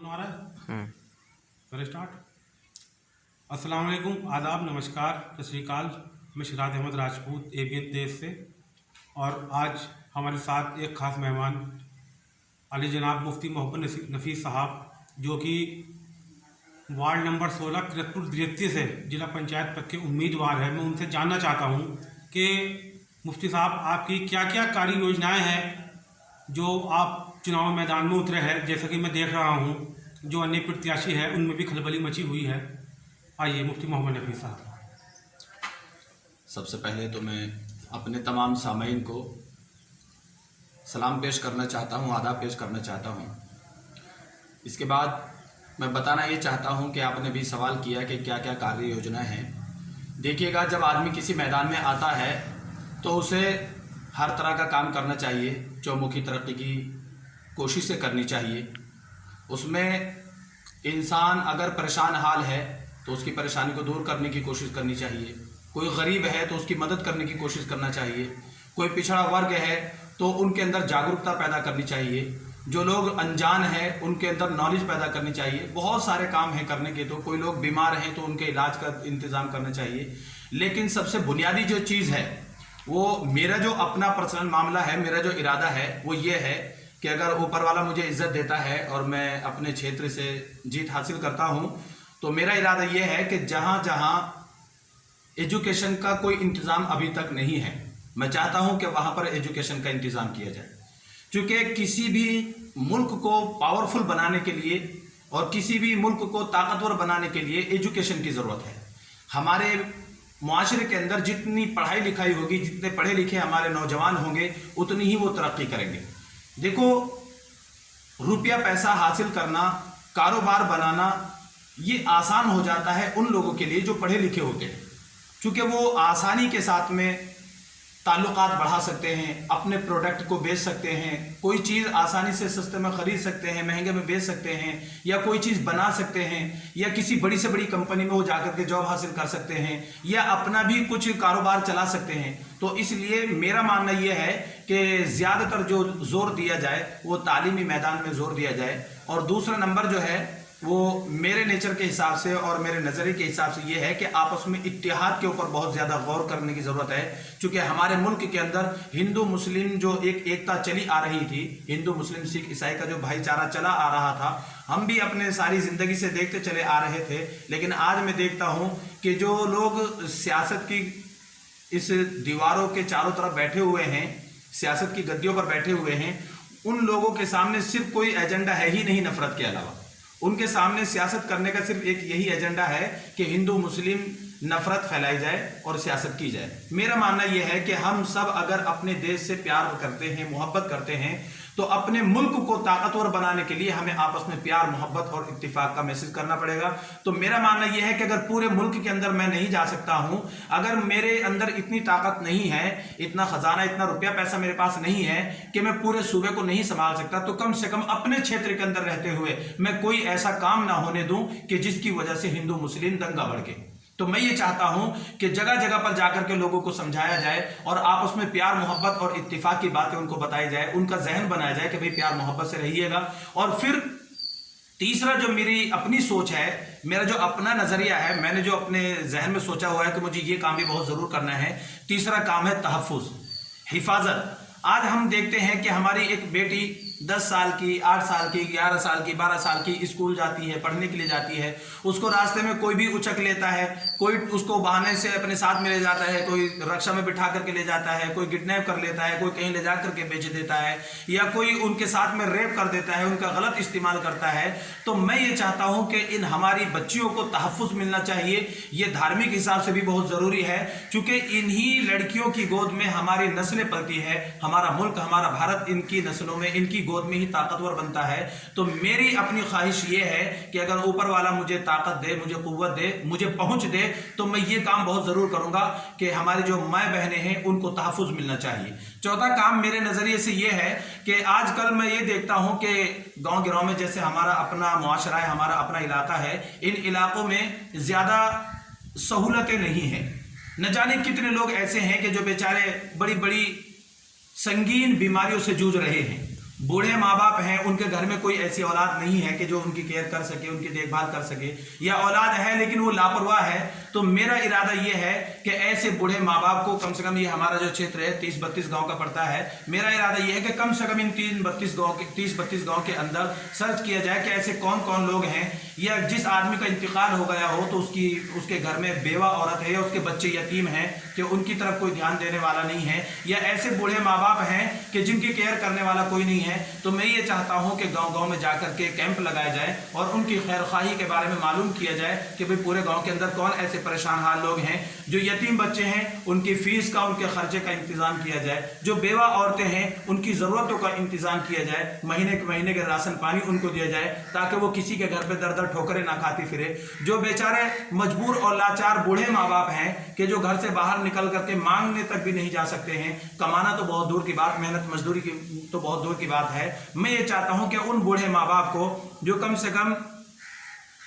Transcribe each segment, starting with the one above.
सुना रहा है? करें स्टार्ट। अस्सलाम वालेकुम, आदाब, नमस्कार, सत श्री अकाल। मैं शिराज अहमद राजपूत ABN देश से, और आज हमारे साथ एक ख़ास मेहमान अली जनाब मुफ्ती मोहम्मद नफ़ीस साहब, जो कि वार्ड नंबर 16 किरतपुर द्वितीय से जिला पंचायत पद के उम्मीदवार है। मैं उनसे जानना चाहता हूँ कि मुफ्ती साहब, आपकी क्या क्या कार्य योजनाएँ हैं जो आप चुनाव मैदान में उतरे हैं। जैसा कि मैं देख रहा हूँ जो अन्य प्रत्याशी है उनमें भी खलबली मची हुई है। आइए मुफ्ती मोहम्मद नफ़ीस साहब। सबसे पहले तो मैं अपने तमाम सामीन को सलाम पेश करना चाहता हूँ, आदाब पेश करना चाहता हूँ। इसके बाद मैं बताना ये चाहता हूँ कि आपने भी सवाल किया कि क्या क्या कार्य योजना है। देखिएगा, जब आदमी किसी मैदान में आता है तो उसे हर तरह का काम करना चाहिए, चौमुखी तरक्की की कोशिशें करनी चाहिए। उसमें इंसान अगर परेशान हाल है तो उसकी परेशानी को दूर करने की कोशिश करनी चाहिए। कोई गरीब है तो उसकी मदद करने की कोशिश करना चाहिए। कोई पिछड़ा वर्ग है तो उनके अंदर जागरूकता पैदा करनी चाहिए। जो लोग अनजान हैं उनके अंदर नॉलेज पैदा करनी चाहिए। बहुत सारे काम हैं करने के। तो कोई लोग बीमार हैं तो उनके इलाज का इंतज़ाम करना चाहिए। लेकिन सबसे बुनियादी जो चीज़ है वो मेरा जो अपना पर्सनल मामला है, मेरा जो इरादा है वो ये है कि अगर ऊपर वाला मुझे इज्जत देता है और मैं अपने क्षेत्र से जीत हासिल करता हूँ तो मेरा इरादा ये है कि जहाँ जहाँ एजुकेशन का कोई इंतज़ाम अभी तक नहीं है, मैं चाहता हूँ कि वहाँ पर एजुकेशन का इंतज़ाम किया जाए। क्योंकि किसी भी मुल्क को पावरफुल बनाने के लिए और किसी भी मुल्क को ताकतवर बनाने के लिए एजुकेशन की ज़रूरत है। हमारे मुआशरे के अंदर जितनी पढ़ाई लिखाई होगी, जितने पढ़े लिखे हमारे नौजवान होंगे, उतनी ही वो तरक्की करेंगे। देखो, रुपया पैसा हासिल करना, कारोबार बनाना, ये आसान हो जाता है उन लोगों के लिए जो पढ़े लिखे होते हैं, क्योंकि वो आसानी के साथ में ताल्लुकात बढ़ा सकते हैं, अपने प्रोडक्ट को बेच सकते हैं, कोई चीज़ आसानी से सस्ते में ख़रीद सकते हैं, महंगे में बेच सकते हैं, या कोई चीज़ बना सकते हैं, या किसी बड़ी से बड़ी कंपनी में वो जाकर के जॉब हासिल कर सकते हैं, या अपना भी कुछ कारोबार चला सकते हैं। तो इसलिए मेरा मानना ये है कि ज़्यादातर जो ज़ोर दिया जाए वो तालीमी मैदान में ज़ोर दिया जाए। और दूसरा नंबर जो है वो मेरे नेचर के हिसाब से और मेरे नज़रिए के हिसाब से ये है कि आपस में इत्तेहाद के ऊपर बहुत ज़्यादा गौर करने की ज़रूरत है। क्योंकि हमारे मुल्क के अंदर हिंदू मुस्लिम जो एक एकता चली आ रही थी, हिंदू मुस्लिम सिख ईसाई का जो भाईचारा चला आ रहा था, हम भी अपने सारी ज़िंदगी से देखते चले आ रहे थे। लेकिन आज मैं देखता हूँ कि जो लोग सियासत की इस दीवारों के चारों तरफ बैठे हुए हैं, सियासत की गद्दियों पर बैठे हुए हैं, उन लोगों के सामने सिर्फ कोई एजेंडा है ही नहीं नफरत के अलावा। उनके सामने सियासत करने का सिर्फ एक यही एजेंडा है कि हिंदू मुस्लिम नफरत फैलाई जाए और सियासत की जाए। मेरा मानना यह है कि हम सब अगर अपने देश से प्यार करते हैं, मोहब्बत करते हैं, तो अपने मुल्क को ताकतवर बनाने के लिए हमें आपस में प्यार, मोहब्बत और इत्तिफाक का मैसेज करना पड़ेगा। तो मेरा मानना यह है कि अगर पूरे मुल्क के अंदर मैं नहीं जा सकता हूं, अगर मेरे अंदर इतनी ताकत नहीं है, इतना खजाना, इतना रुपया पैसा मेरे पास नहीं है कि मैं पूरे सूबे को नहीं संभाल सकता, तो कम से कम अपने क्षेत्र के अंदर रहते हुए मैं कोई ऐसा काम ना होने दूं कि जिसकी वजह से हिंदू मुस्लिम दंगा भड़के। तो मैं ये चाहता हूं कि जगह जगह पर जाकर के लोगों को समझाया जाए और आपस में प्यार, मोहब्बत और इत्तिफाक की बातें उनको बताई जाए, उनका जहन बनाया जाए कि भाई प्यार मोहब्बत से रहिएगा। और फिर तीसरा जो मेरी अपनी सोच है, मेरा जो अपना नज़रिया है, मैंने जो अपने जहन में सोचा हुआ है कि मुझे ये काम भी बहुत ज़रूर करना है, तीसरा काम है तहफ़्फ़ुज़, हिफाजत। आज हम देखते हैं कि हमारी एक बेटी 10 साल की, 8 साल की, 11 साल की, 12 साल की स्कूल जाती है, पढ़ने के लिए जाती है। उसको रास्ते में कोई भी उचक लेता है, कोई उसको बहाने से अपने साथ में ले जाता है, कोई रक्षा में बिठा करके ले जाता है, कोई किडनैप कर लेता है, कोई कहीं ले जा करके बेच देता है, या कोई उनके साथ में रेप कर देता है, उनका गलत इस्तेमाल करता है। तो मैं ये चाहता हूँ कि इन हमारी बच्चियों को तहफ़्फ़ुज़ मिलना चाहिए। ये धार्मिक हिसाब से भी बहुत ज़रूरी है, क्योंकि इन्हीं लड़कियों की गोद में हमारी नस्लें पलती है, हमारा मुल्क, हमारा भारत इनकी नस्लों में, इनकी गोद में ही ताकतवर बनता है। तो मेरी अपनी ख्वाहिश ये है कि अगर ऊपर वाला मुझे ताकत दे, मुझे कुव्वत दे, मुझे पहुंच दे, तो मैं ये काम बहुत ज़रूर करूंगा कि हमारी जो माँ बहनें हैं उनको तहफ़्फ़ुज़ मिलना चाहिए। चौथा काम मेरे नज़रिए से ये है कि आजकल मैं ये देखता हूँ कि गाँव गिराव में, जैसे हमारा अपना मुआशरा है, हमारा अपना इलाका है, इन इलाकों में ज़्यादा सहूलतें नहीं हैं। न जाने कितने लोग ऐसे हैं कि जो बेचारे बड़ी बड़ी संगीन बीमारियों से जूझ रहे हैं। बूढ़े माँ बाप हैं, उनके घर में कोई ऐसी औलाद नहीं है कि जो उनकी केयर कर सके, उनकी देखभाल कर सके, या औलाद है लेकिन वो लापरवाह है, तो मेरा इरादा ये है कि ऐसे बूढ़े माँ बाप को कम से कम, ये हमारा जो क्षेत्र है 30-32 गांव का पड़ता है, मेरा इरादा ये है कि कम से कम इन 30-32 गांव के अंदर सर्च किया जाए कि ऐसे कौन कौन लोग हैं, या जिस आदमी का इंतकाल हो गया हो तो उसके घर में बेवा औरत है या उसके बच्चे यतीम हैं कि उनकी तरफ कोई ध्यान देने वाला नहीं है, या ऐसे बूढ़े माँ बाप हैं कि जिनकी केयर करने वाला कोई नहीं है, तो मैं ये चाहता हूँ कि गांव-गांव में जाकर के कैंप लगाए जाए और उनकी खैरख्वाही के बारे में मालूम किया जाए कि भाई पूरे गांव के अंदर कौन ऐसे परेशान हाल लोग हैं, जो यतीम बच्चे हैं उनकी फीस का, उनके खर्चे का इंतजाम किया जाए, जो बेवा औरतें हैं उनकी ज़रूरतों का इंतजाम किया जाए, महीने के राशन पानी उनको दिया जाए ताकि वो किसी के घर पे दर ठोकरें ना खाती फिरे, जो बेचारे मजबूर और लाचार बूढ़े माँ बाप हैं कि जो घर से बाहर निकल करके मांगने तक भी नहीं जा सकते हैं, कमाना तो बहुत दूर की बात, मेहनत मजदूरी की तो बहुत दूर की बात है। मैं ये चाहता हूं कि उन बूढ़े माँ बाप को जो कम से कम,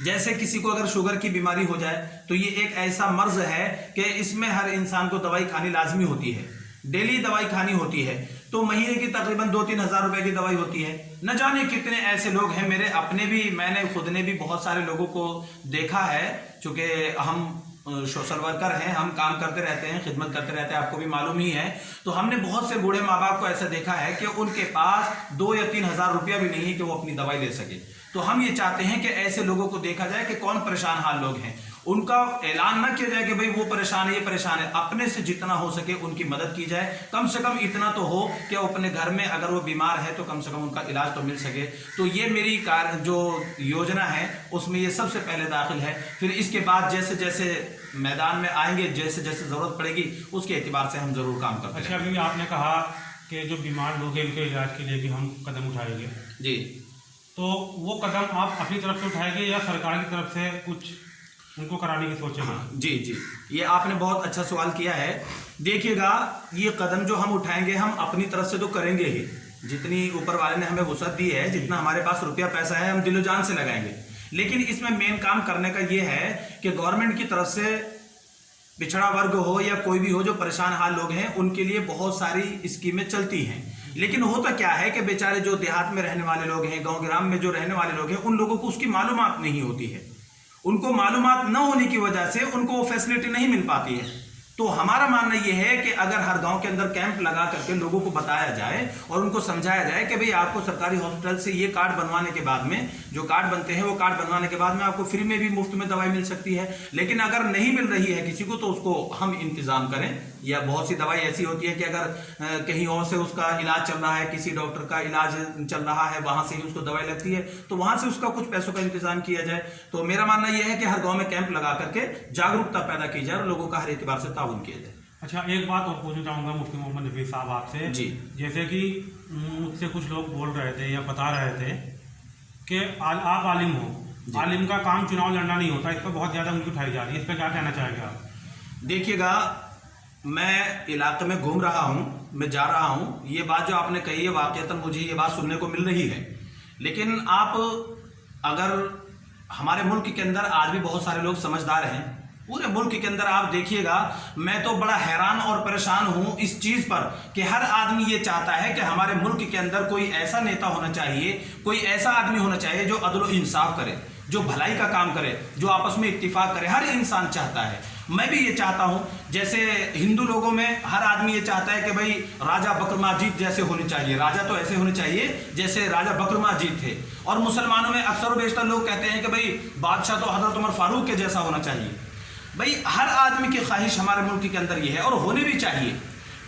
जैसे किसी को अगर शुगर की बीमारी हो जाए तो ये एक ऐसा मर्ज है कि इसमें हर इंसान को दवाई खानी लाजमी होती है, डेली दवाई खानी होती है, तो महीने की तकरीबन 2-3 हज़ार रुपए की दवाई होती है। न जाने कितने ऐसे लोग हैं, मेरे अपने भी, मैंने खुद ने भी बहुत सारे लोगों को देखा है, चूँकि हम सोशल वर्कर हैं, हम काम करते रहते हैं, खिदमत करते रहते हैं, आपको भी मालूम ही है, तो हमने बहुत से बूढ़े माँ बाप को ऐसा देखा है कि उनके पास 2 या 3 हज़ार रुपया भी नहीं है कि वो अपनी दवाई ले सके। तो हम ये चाहते हैं कि ऐसे लोगों को देखा जाए कि कौन परेशान हाल लोग हैं, उनका ऐलान न किया जाए कि भाई वो परेशान है, ये परेशान है, अपने से जितना हो सके उनकी मदद की जाए, कम से कम इतना तो हो कि अपने घर में अगर वो बीमार है तो कम से कम उनका इलाज तो मिल सके। तो ये मेरी जो योजना है उसमें ये सबसे पहले दाखिल है, फिर इसके बाद जैसे जैसे मैदान में आएंगे, जैसे जैसे ज़रूरत पड़ेगी उसके एतबार से हम ज़रूर काम करते हैं। अच्छा, अभी आपने कहा कि जो बीमार लोग हैं उनके इलाज के लिए भी हम कदम उठाएंगे, जी, तो वो कदम आप अपनी तरफ से उठाएंगे या सरकार की तरफ से कुछ उनको कराने की सोचेंगे? हाँ, जी, ये आपने बहुत अच्छा सवाल किया है। देखिएगा, ये कदम जो हम उठाएंगे हम अपनी तरफ से तो करेंगे ही, जितनी ऊपर वाले ने हमें वसअत दी है, जितना हमारे पास रुपया पैसा है हम दिलो जान से लगाएंगे, लेकिन इसमें मेन काम करने का ये है कि गवर्नमेंट की तरफ से पिछड़ा वर्ग हो या कोई भी हो, जो परेशान हाल लोग हैं उनके लिए बहुत सारी स्कीमें चलती हैं, लेकिन होता क्या है कि बेचारे जो देहात में रहने वाले लोग हैं, गांव ग्राम में जो रहने वाले लोग हैं, उन लोगों को उसकी मालूमात नहीं होती है, उनको मालूमात न होने की वजह से उनको वो फैसिलिटी नहीं मिल पाती है। तो हमारा मानना यह है कि अगर हर गांव के अंदर कैंप लगा करके लोगों को बताया जाए और उनको समझाया जाए कि भाई आपको सरकारी हॉस्पिटल से ये कार्ड बनवाने के बाद में, जो कार्ड बनते हैं वो कार्ड बनवाने के बाद में आपको फ्री में भी मुफ्त में दवाई मिल सकती है, लेकिन अगर नहीं मिल रही है किसी को तो उसको हम इंतजाम करें, या बहुत सी दवाई ऐसी होती है कि अगर कहीं और से उसका इलाज चल रहा है, किसी डॉक्टर का इलाज चल रहा है, वहां से ही उसको दवाई लगती है, तो वहां से उसका कुछ पैसों का इंतजाम किया जाए। तो मेरा मानना यह है कि हर गांव में कैंप लगा करके जागरूकता पैदा की जाए और लोगों का हर एतबार से ताउन किया जाए। अच्छा, एक बात और पूछना चाहूँगा मुफ्ती मोहम्मद नफीस साहब आपसे जी, जैसे कि मुझसे कुछ लोग बोल रहे थे या बता रहे थे कि आप आलिम हो, आलिम का काम चुनाव लड़ना नहीं होता, इस पर बहुत ज़्यादा उंगली उठाई जा रही है, इस पर क्या कहना चाहेंगे आप? देखिएगा, मैं इलाके में घूम रहा हूँ, मैं जा रहा हूँ, ये बात जो आपने कही है वाकईतन मुझे ये बात सुनने को मिल रही है, लेकिन आप अगर हमारे मुल्क के अंदर आज भी बहुत सारे लोग समझदार हैं, पूरे मुल्क के अंदर आप देखिएगा, मैं तो बड़ा हैरान और परेशान हूं इस चीज पर कि हर आदमी ये चाहता है कि हमारे मुल्क के अंदर कोई ऐसा नेता होना चाहिए, कोई ऐसा आदमी होना चाहिए जो अदल और इंसाफ करे, जो भलाई का काम करे, जो आपस में इत्तिफाक करे, हर इंसान चाहता है। मैं भी ये चाहता हूं, जैसे हिंदू लोगों में हर आदमी ये चाहता है कि भाई राजा बकर माजिद जैसे होने चाहिए, राजा तो ऐसे होने चाहिए जैसे राजा बकर माजिद थे, और मुसलमानों में अक्सर बेशतर लोग कहते हैं कि भाई बादशाह तो हजरत उमर फारूक के जैसा होना चाहिए। भाई हर आदमी की ख्वाहिश हमारे मुल्क के अंदर ये है और होने भी चाहिए,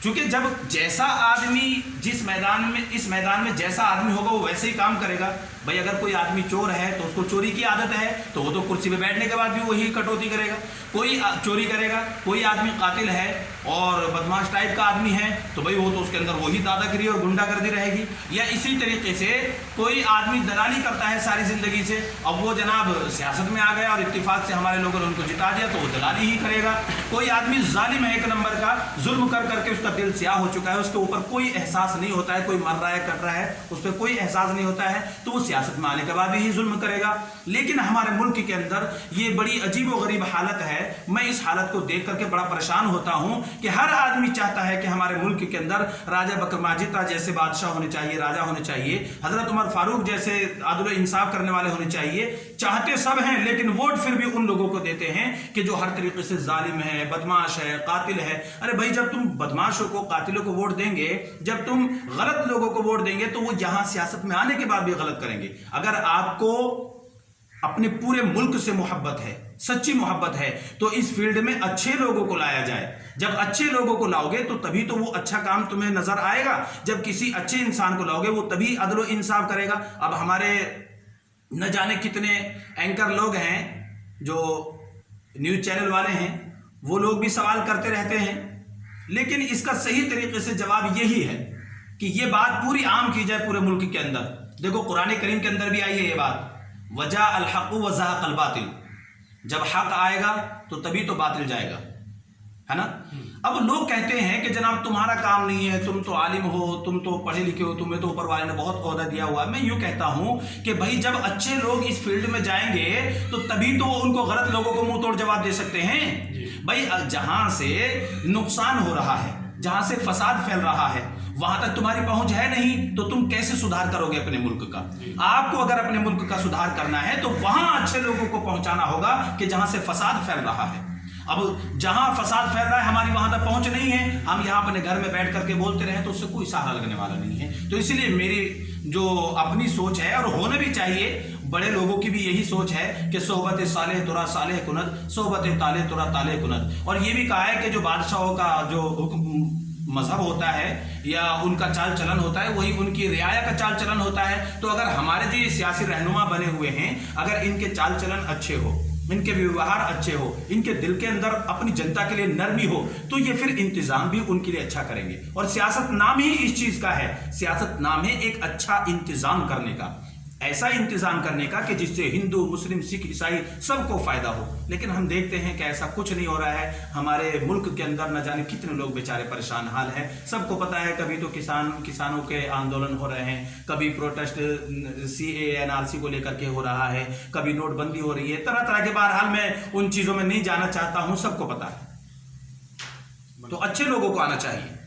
क्योंकि जब जैसा आदमी इस मैदान में जैसा आदमी होगा वो वैसे ही काम करेगा। भाई अगर कोई आदमी चोर है तो उसको चोरी की आदत है तो वो तो कुर्सी पे बैठने के बाद भी वही कटौती करेगा, कोई चोरी करेगा। कोई आदमी कातिल है और बदमाश टाइप का आदमी है तो भाई वो तो उसके अंदर वही दादागिरी और गुंडागर्दी रहेगी। या इसी तरीके से कोई आदमी दलाली करता है सारी जिंदगी से, अब वो जनाब सियासत में आ गया और इत्तिफाक से हमारे लोगों ने उनको जिता दिया तो वो दलाली ही करेगा। कोई आदमी जालिम है एक नंबर का, जुल्म कर करके उसका दिल स्याह हो चुका है, उसके ऊपर कोई एहसास नहीं होता है, कोई मर रहा है कट रहा है उस पर कोई एहसास नहीं होता है, तो वो सियासत में आने के बाद भी यही जुल्म करेगा। लेकिन हमारे मुल्क के अंदर ये बड़ी अजीब व गरीब हालत है। मैं इस हालत को देख करके बड़ा परेशान होता हूं कि हर आदमी चाहता है कि हमारे मुल्क के अंदर राजा बकर माजिद जैसे बादशाह होने चाहिए, राजा होने चाहिए, हजरत उमर फारूक जैसे आदल इंसाफ करने वाले होने चाहिए। चाहते सब हैं, लेकिन वोट फिर भी उन लोगों को देते हैं कि जो हर तरीके से जालिम है, बदमाश है, कातिल है। अरे भाई, जब तुम बदमाशों को, कातिलों को वोट देंगे, जब तुम गलत लोगों को वोट देंगे, तो वो यहां सियासत में आने के बाद भी गलत करेंगे। अगर आपको अपने पूरे मुल्क से मोहब्बत है, सच्ची मोहब्बत है, तो इस फील्ड में अच्छे लोगों को लाया जाए। जब अच्छे लोगों को लाओगे तो तभी तो वो अच्छा काम तुम्हें नजर आएगा। जब किसी अच्छे इंसान को लाओगे वो तभी अदल इंसाफ करेगा। अब हमारे न जाने कितने एंकर लोग हैं जो न्यूज चैनल वाले हैं, वो लोग भी सवाल करते रहते हैं, लेकिन इसका सही तरीके से जवाब यही है कि ये बात पूरी आम की जाए पूरे मुल्क के अंदर। देखो, कुरान करीम के अंदर भी आई है ये बात, वजा अल हक़ व ज़हक़ल बातिल। जब हक आएगा तो तभी तो बातिल जाएगा, है ना। अब लोग कहते हैं कि जनाब तुम्हारा काम नहीं है, तुम तो आलिम हो, तुम तो पढ़े लिखे हो, तुम्हें तो ऊपर वाले ने बहुत ओहदा दिया हुआ है। मैं यूं कहता हूं कि भाई, जब अच्छे लोग इस फील्ड में जाएंगे तो तभी तो उनको गलत लोगों को मुंह तोड़ जवाब दे सकते हैं। भाई, जहां से नुकसान हो रहा है, जहां से फसाद फैल रहा है, वहां तक तुम्हारी पहुंच है नहीं, तो तुम कैसे सुधार करोगे अपने मुल्क का। आपको अगर अपने मुल्क का सुधार करना है तो वहां अच्छे लोगों को पहुंचाना होगा कि जहां से फसाद फैल रहा है। अब जहां फसाद फैल रहा है, हमारी वहां तक पहुंच नहीं है, हम यहां अपने घर में बैठ करके बोलते रहे तो उससे कोई सहारा लगने वाला नहीं है। तो इसलिए मेरी जो अपनी सोच है, और होना भी चाहिए, बड़े लोगों की भी यही सोच है कि सोहबत सालेह तुरा सालेह कुनत, सोहबत ताले तुरा ताले कुनत। और ये भी कहा है कि जो बादशाहों का जो मजहब होता है या उनका चाल चलन होता है, वही उनकी रियाया का चाल चलन होता है। तो अगर हमारे जो ये सियासी रहनुमा बने हुए हैं, अगर इनके चाल चलन अच्छे हो, इनके व्यवहार अच्छे हो, इनके दिल के अंदर अपनी जनता के लिए नरमी हो, तो ये फिर इंतजाम भी उनके लिए अच्छा करेंगे। और सियासत नाम ही इस चीज का है, सियासत नाम है एक अच्छा इंतजाम करने का, ऐसा इंतजाम करने का कि जिससे हिंदू, मुस्लिम, सिख, ईसाई सबको फायदा हो। लेकिन हम देखते हैं कि ऐसा कुछ नहीं हो रहा है। हमारे मुल्क के अंदर न जाने कितने लोग बेचारे परेशान हाल है। सबको पता है, कभी तो किसानों के आंदोलन हो रहे हैं, कभी प्रोटेस्ट CAA NRC को लेकर के हो रहा है, कभी नोटबंदी हो रही है, तरह तरह के। बहरहाल मैं उन चीजों में नहीं जाना चाहता हूं, सबको पता है। तो अच्छे लोगों को आना चाहिए।